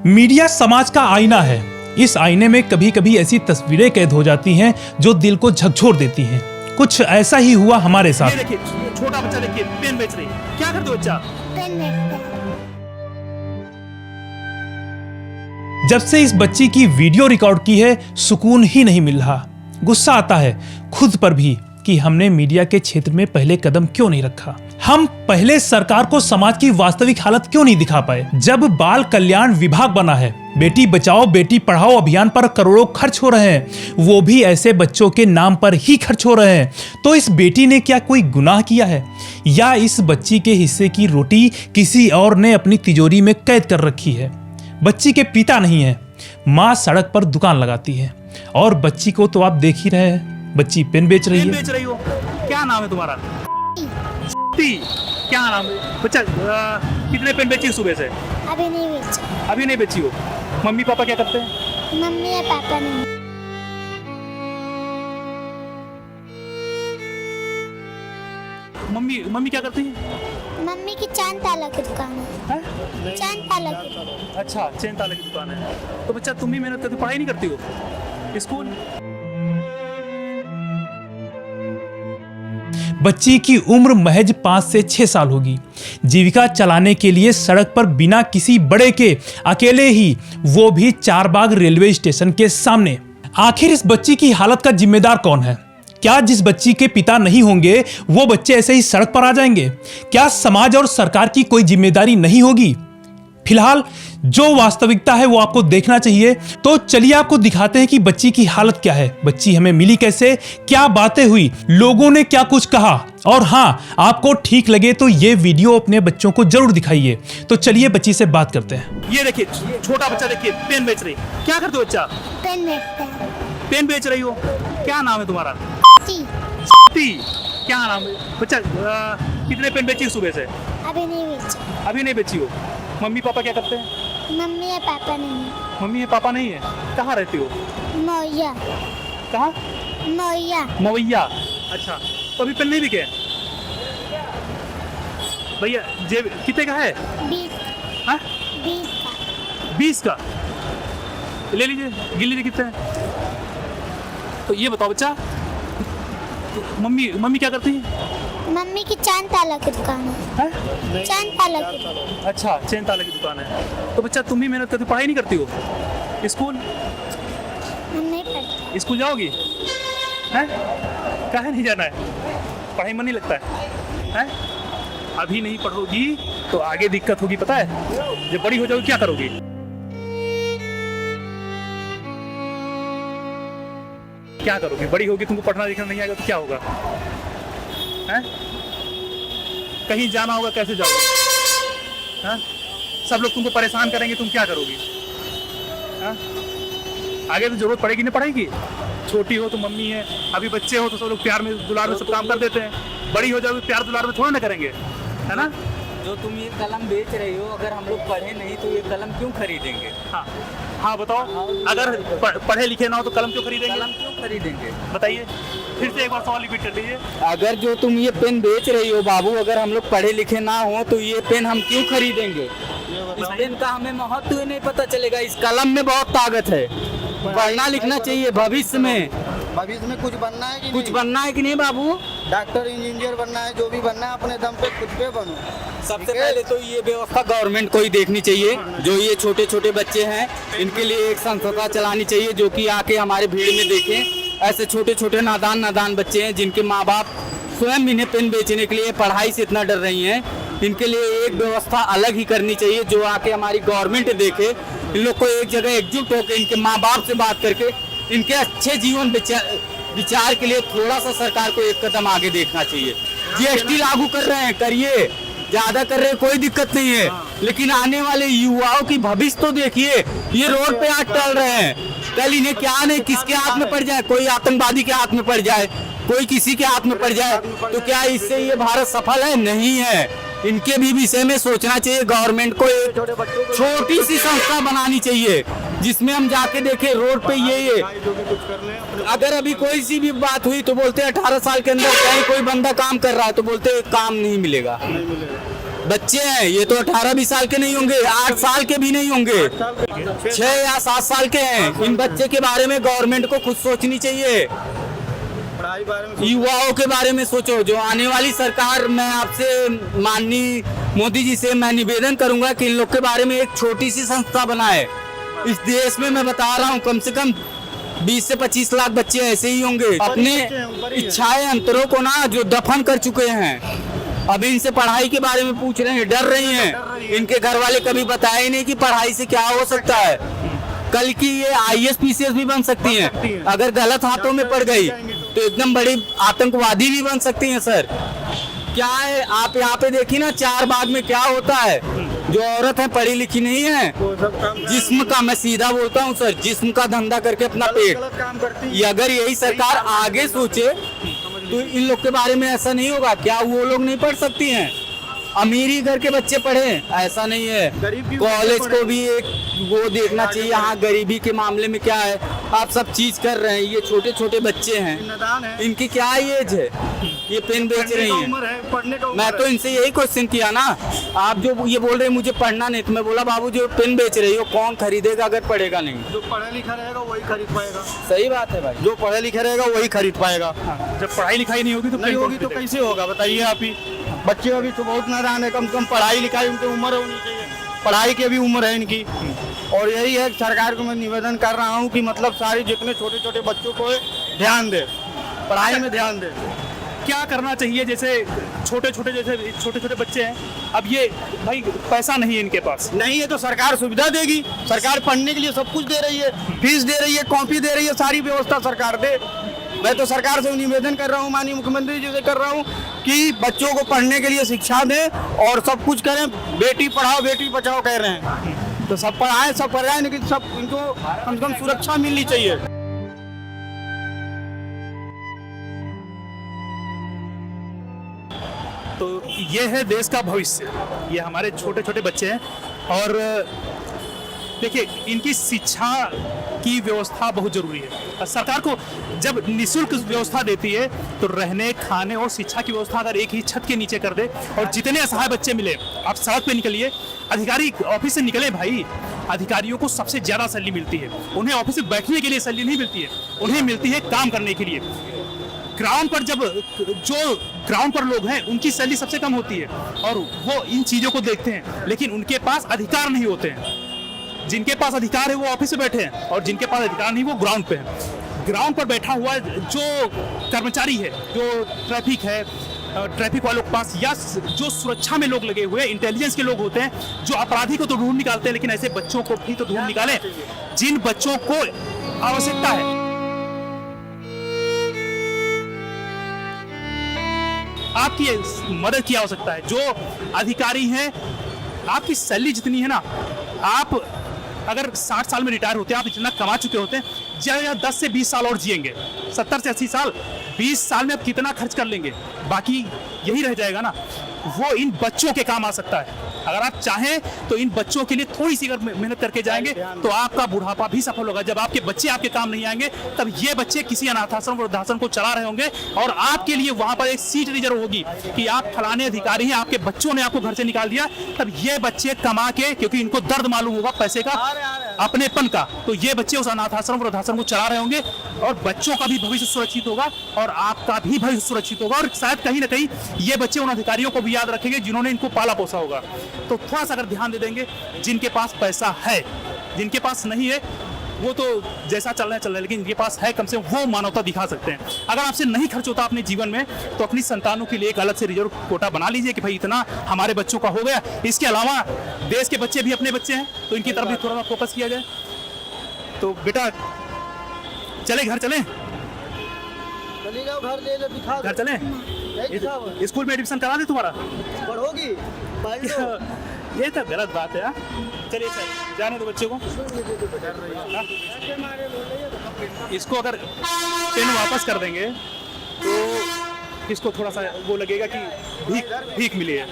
Media समाज का आईना है। इस आईने में कभी कभी ऐसी तस्वीरें कैद हो जाती हैं जो दिल को झकझोर देती हैं। कुछ ऐसा ही हुआ हमारे साथ। ये देखिए, छोटा बच्चा देखिए पेन बेच रही है। क्या करते हो बच्चा? पेन बेचता है। जब से इस बच्ची की वीडियो रिकॉर्ड की है, सुकून ही नहीं मिल रहा। गुस्सा आता है खुद पर भी कि हमने मीडिया के क्षेत्र में पहले कदम क्यों नहीं रखा। हम पहले सरकार को समाज की वास्तविक हालत क्यों नहीं दिखा पाए। जब बाल कल्याण विभाग बना है, बेटी बचाओ बेटी पढ़ाओ अभियान पर करोड़ों खर्च हो रहे हैं, वो भी ऐसे बच्चों के नाम पर ही खर्च हो रहे हैं, तो इस बेटी ने क्या कोई गुनाह किया है, या इस बच्ची के हिस्से की रोटी किसी और ने अपनी तिजोरी में कैद कर रखी है। बच्ची के पिता नहीं है, माँ सड़क पर दुकान लगाती है, और बच्ची को तो आप देख ही रहे हैं, बच्ची पेन बेच रही पेन है। बेच रही हो। क्या नाम है तुम्हारा? क्या नाम है बच्चा? कितने पेन बेची सुबह से? अभी नहीं बेचा। अभी नहीं बेची हो। मम्मी पापा क्या करते हैं? मम्मी या पापा नहीं। मम्मी क्या करती है? मम्मी की चांद ताला की दुकान है। हैं? चांद ताला की। अच्छा, चेन ताले की दुकान है। तो बच्चा तुम भी मेहनत करती, पढ़ाई नहीं करती हो? स्कूल? बच्ची की उम्र महज 5 से 6 साल होगी। जीविका चलाने के लिए सड़क पर बिना किसी बड़े के अकेले ही, वो भी चारबाग रेलवे स्टेशन के सामने। आखिर इस बच्ची की हालत का जिम्मेदार कौन है? क्या जिस बच्ची के पिता नहीं होंगे वो बच्चे ऐसे ही सड़क पर आ जाएंगे? क्या समाज और सरकार की कोई जिम्मेदारी नहीं होगी? फिलहाल जो वास्तविकता है वो आपको देखना चाहिए। तो चलिए आपको दिखाते हैं कि बच्ची की हालत क्या है, बच्ची हमें मिली कैसे, क्या बातें हुई, लोगों ने क्या कुछ कहा, और हाँ, आपको ठीक लगे तो ये वीडियो अपने बच्चों को जरूर दिखाइए। तो चलिए बच्ची से बात करते हैं। ये देखिए, छोटा बच्चा देखिए पेन बेच रही है। क्या करते हो बच्चा? पेन बेचता है। पेन बेच रही हो। क्या नाम है तुम्हारा? क्या नाम है बच्चा? कितने पेन बेची सुबह से? अभी नहीं बेचा। अभी नहीं बेची हो। मम्मी पापा क्या करते हैं? मम्मी या पापा नहीं। मम्मी पापा नहीं है। कहाँ रहती हो? मौया। कहाँ? मौया। मवैया। अच्छा, तो अभी पेन नहीं बिके? भैया जेब कितने का है? 20। हाँ? 20 का। 20 का ले लीजिए, गिन लीजिए कितने हैं। तो ये बताओ बच्चा, तो मम्मी क्या करती है? मम्मी की चांद ताला की दुकान है। हैं? चांद ताला की। अच्छा, चेन ताले की दुकान है। तो बच्चा तुम भी मेहनत करती, पढ़ाई नहीं करती हो? स्कूल? हम नहीं पढ़ते। स्कूल जाओगी? हैं? काहे नहीं जाना है? पढ़ाई मन नहीं लगता है? हैं? अभी नहीं पढ़ोगी तो आगे दिक्कत होगी, पता है? जब बड़ी हो जाओगी क्या करोगी? क्या करोगी? बड़ी होगी, तुमको पढ़ना लिखना नहीं आएगा तो क्या होगा? हैं? कहीं जाना होगा, कैसे जाओगे? हैं? सब लोग तुमको परेशान करेंगे, तुम क्या करोगी? हैं? आगे तो जरूरत पड़ेगी ना पढ़ाई की। छोटी हो तो मम्मी है, अभी बच्चे हो तो सब लोग प्यार में दुलार में सब काम कर देते हैं। बड़ी हो जाओगे प्यार दुलार में थोड़ा ना करेंगे, है ना? जो तुम ये कलम बेच रही हो, अगर हम लोग पढ़े नहीं तो ये कलम क्यों खरीदेंगे? हाँ बताओ, अगर पढ़े लिखे ना हो तो कलम क्यों खरीदेंगे? कलम क्यों खरीदेंगे बताइए, फिर से एक बार सवाल रिपीट कर लीजिए। अगर जो तुम ये पेन बेच रही हो बाबू, अगर हम लोग पढ़े लिखे ना हो तो ये पेन हम क्यों खरीदेंगे? इस पेन का हमें महत्व ही नहीं पता चलेगा। इस कलम में बहुत ताकत है, पढ़ना लिखना चाहिए। भविष्य में कुछ बनना है कि कुछ बनना है कि नहीं बाबू? डॉक्टर इंजीनियर बनना है, जो भी बनना है अपने दम पे खुद पे बनो। सबसे पहले तो ये व्यवस्था गवर्नमेंट को ही देखनी चाहिए। जो ये छोटे छोटे बच्चे हैं इनके लिए एक संस्था चलानी चाहिए, जो कि आके हमारे भीड़ में देखें। ऐसे छोटे छोटे नादान बच्चे हैं जिनके माँ बाप स्वयं इन्हें पेन बेचने के लिए पढ़ाई से इतना डर रही हैं। इनके लिए एक व्यवस्था अलग ही करनी चाहिए, जो आके हमारी गवर्नमेंट देखे। इन लोग को एक जगह एकजुट होकर इनके माँ बाप से बात करके इनके अच्छे जीवन विचार के लिए थोड़ा सा सरकार को एक कदम आगे देखना चाहिए। जीएसटी लागू कर रहे हैं, करिए, ज्यादा कर रहे हैं, कोई दिक्कत नहीं है, लेकिन आने वाले युवाओं की भविष्य तो देखिए। ये रोड पे आज टल रहे हैं, कल इन्हें क्या नहीं किसके हाथ में पड़ जाए, कोई आतंकवादी के हाथ में पड़ जाए, कोई किसी के हाथ में पड़ जाए, तो क्या इससे ये भारत सफल है? नहीं है। इनके भी विषय में सोचना चाहिए। गवर्नमेंट को एक छोटी सी संस्था बनानी चाहिए जिसमें हम जाके देखें रोड पे ये अगर अभी कोई सी भी बात हुई तो बोलते हैं 18 साल के अंदर कहीं कोई बंदा काम कर रहा है तो बोलते हैं काम नहीं मिलेगा। बच्चे हैं, ये तो 18-20 साल के नहीं होंगे, 8 साल के भी नहीं होंगे, 6 या 7 साल के हैं। इन बच्चे के बारे में गवर्नमेंट को खुद सोचनी चाहिए, पढ़ाई बारे में युवाओं के बारे में सोचो। जो आने वाली सरकार, मैं आपसे माननीय मोदी जी से मैं निवेदन करूंगा कि इन लोग के बारे में एक छोटी सी संस्था बनाए। इस देश में मैं बता रहा हूँ कम से कम 20 से 25 लाख बच्चे ऐसे ही होंगे, अपने इच्छाएं अंतरों को ना जो दफन कर चुके हैं। अब इनसे पढ़ाई के बारे में पूछ रहे हैं, डर रही हैं। इनके घर वाले कभी बताए नहीं कि पढ़ाई से क्या हो सकता है। कल की ये IAS PCS भी बन सकती हैं अगर गलत हाथों में पड़ गई तो एकदम बड़ी आतंकवादी भी बन सकती हैं सर। क्या है, आप यहाँ पे देखिए ना 4 बाग में क्या होता है। जो औरत है पढ़ी लिखी नहीं है, जिस्म का, मैं सीधा बोलता हूँ सर, जिस्म का धंधा करके अपना पेट। काम करती ये अगर यही सरकार आगे सोचे तो इन लोग के बारे में ऐसा नहीं होगा। क्या वो लोग नहीं पढ़ सकती हैं? अमीरी घर के बच्चे पढ़े, ऐसा नहीं है। गरीब भी कॉलेज पढ़े। को भी एक वो देखना चाहिए। हाँ, गरीबी के मामले में क्या है, आप सब चीज कर रहे हैं। ये छोटे छोटे बच्चे हैं, नादान है, इनकी क्या एज है, ये पेन बेच रही हैं। उम्र है, पढ़ने का उम्र मैं तो इनसे यही क्वेश्चन किया ना, आप जो ये बोल रहे हैं मुझे पढ़ना नहीं, तो मैं बोला बाबू जो पेन बेच रही हो कौन खरीदेगा अगर पढ़ेगा नहीं। जो पढ़ा लिखा रहेगा वही खरीद पाएगा। सही बात है भाई, जो पढ़ा लिखा रहेगा वही खरीद पाएगा। जब पढ़ाई लिखाई नहीं होगी तो नहीं होगी तो कैसे होगा बताइए आप ही। बच्चे अभी तो बहुत नादान है, कम से कम पढ़ाई लिखाई उनकी उम्र होनी चाहिए, पढ़ाई की भी उम्र है इनकी। और यही है सरकार को मैं निवेदन कर रहा हूँ कि मतलब सारे जितने छोटे छोटे बच्चों को ध्यान दे, पढ़ाई में ध्यान दे। क्या करना चाहिए? जैसे छोटे छोटे बच्चे हैं, अब ये भाई पैसा नहीं है इनके पास, नहीं है तो सरकार सुविधा देगी। सरकार पढ़ने के लिए सब कुछ दे रही है, फीस दे रही है, कॉपी दे रही है, सारी व्यवस्था सरकार दे। मैं तो सरकार से निवेदन कर रहा हूँ, माननीय मुख्यमंत्री जी से कर रहा हूँ कि बच्चों को पढ़ने के लिए शिक्षा दें और सब कुछ करें। बेटी पढ़ाओ बेटी बचाओ कह रहे हैं, तो सब पढ़ाएं, सब पढ़ाएं, लेकिन सब इनको कम से कम सुरक्षा मिलनी चाहिए। तो ये है देश का भविष्य, ये हमारे छोटे छोटे बच्चे हैं। और देखिए, इनकी शिक्षा की व्यवस्था बहुत जरूरी है। और सरकार को जब निःशुल्क व्यवस्था देती है तो रहने, खाने और शिक्षा की व्यवस्था अगर एक ही छत के नीचे कर दे और जितने असहाय बच्चे मिले, आप सड़क पे निकलिए, अधिकारी ऑफिस से निकले भाई, अधिकारियों को सबसे ज्यादा सैलरी मिलती है। उन्हें ऑफिस में बैठने के लिए सैलरी नहीं मिलती है, उन्हें मिलती है काम करने के लिए। ग्राउंड पर जो ग्राउंड पर लोग हैं उनकी सैलरी सबसे कम होती है और वो इन चीजों को देखते हैं, लेकिन उनके पास अधिकार नहीं होते हैं। जिनके पास अधिकार है वो ऑफिस में बैठे हैं और जिनके पास अधिकार नहीं वो ग्राउंड पे है। ग्राउंड पर बैठा हुआ जो कर्मचारी है, जो ट्रैफिक है, ट्रैफिक वालों के पास, या जो सुरक्षा में लोग लगे हुए इंटेलिजेंस के लोग होते हैं, जो अपराधी को तो ढूंढ निकालते हैं, लेकिन ऐसे बच्चों को भी तो ढूंढ निकालें जिन बच्चों को आवश्यकता है। आपकी मदद की आवश्यकता है। जो अधिकारी हैं, आपकी सैलरी जितनी है ना, आप अगर 60 साल में रिटायर होते हैं, आप इतना कमा चुके होते हैं, या 10 से 20 साल और जिएंगे, 70 से 80 साल, 20 साल में आप कितना खर्च कर लेंगे, बाकी यही रह जाएगा ना। वो इन बच्चों के काम आ सकता है। अगर आप चाहें तो इन बच्चों के लिए थोड़ी सी अगर मेहनत करके जाएंगे तो आपका बुढ़ापा भी सफल होगा। जब आपके बच्चे आपके काम नहीं आएंगे, तब ये बच्चे किसी अनाथाश्रम वृद्धाश्रम को चला रहे होंगे और आपके लिए वहां पर एक सीट रिजर्व होगी कि आप फलाने अधिकारी हैं, आपके बच्चों ने आपको घर से निकाल दिया, तब ये बच्चे कमा के, क्योंकि इनको दर्द मालूम होगा पैसे का, अपनेपन का, तो ये बच्चे उस अनाथाश्रम वृद्धाश्रम को चला रहे होंगे और बच्चों का भी भविष्य सुरक्षित होगा और आपका भी भविष्य सुरक्षित होगा। और शायद कहीं ना कहीं ये बच्चे उन अधिकारियों को भी याद रखेंगे जिन्होंने इनको पाला पोसा होगा। तो थोड़ा सा अगर ध्यान दे देंगे, जिनके पास पैसा है, जिनके पास नहीं है वो तो जैसा चल रहा है, लेकिन जिनके पास है कम से कम वो मानवता दिखा सकते हैं। अगर आपसे नहीं खर्च होता अपने जीवन में तो अपनी संतानों के लिए एक अलग से रिजर्व कोटा बना लीजिए कि भाई इतना हमारे बच्चों का हो गया। इसके अलावा देश के बच्चे भी अपने बच्चे हैं तो इनकी तरफ भी थोड़ा सा फोकस किया जाए। तो बेटा चले घर चलें, चली जाओ घर, ले दिखा घर चलें, स्कूल में एडमिशन करा दे तुम्हारा, पढ़ोगी ये तो गलत बात है। चलिए जाने दो बच्चे को। इसको अगर पेन वापस कर देंगे तो इसको थोड़ा सा वो लगेगा कि भीख मिली है।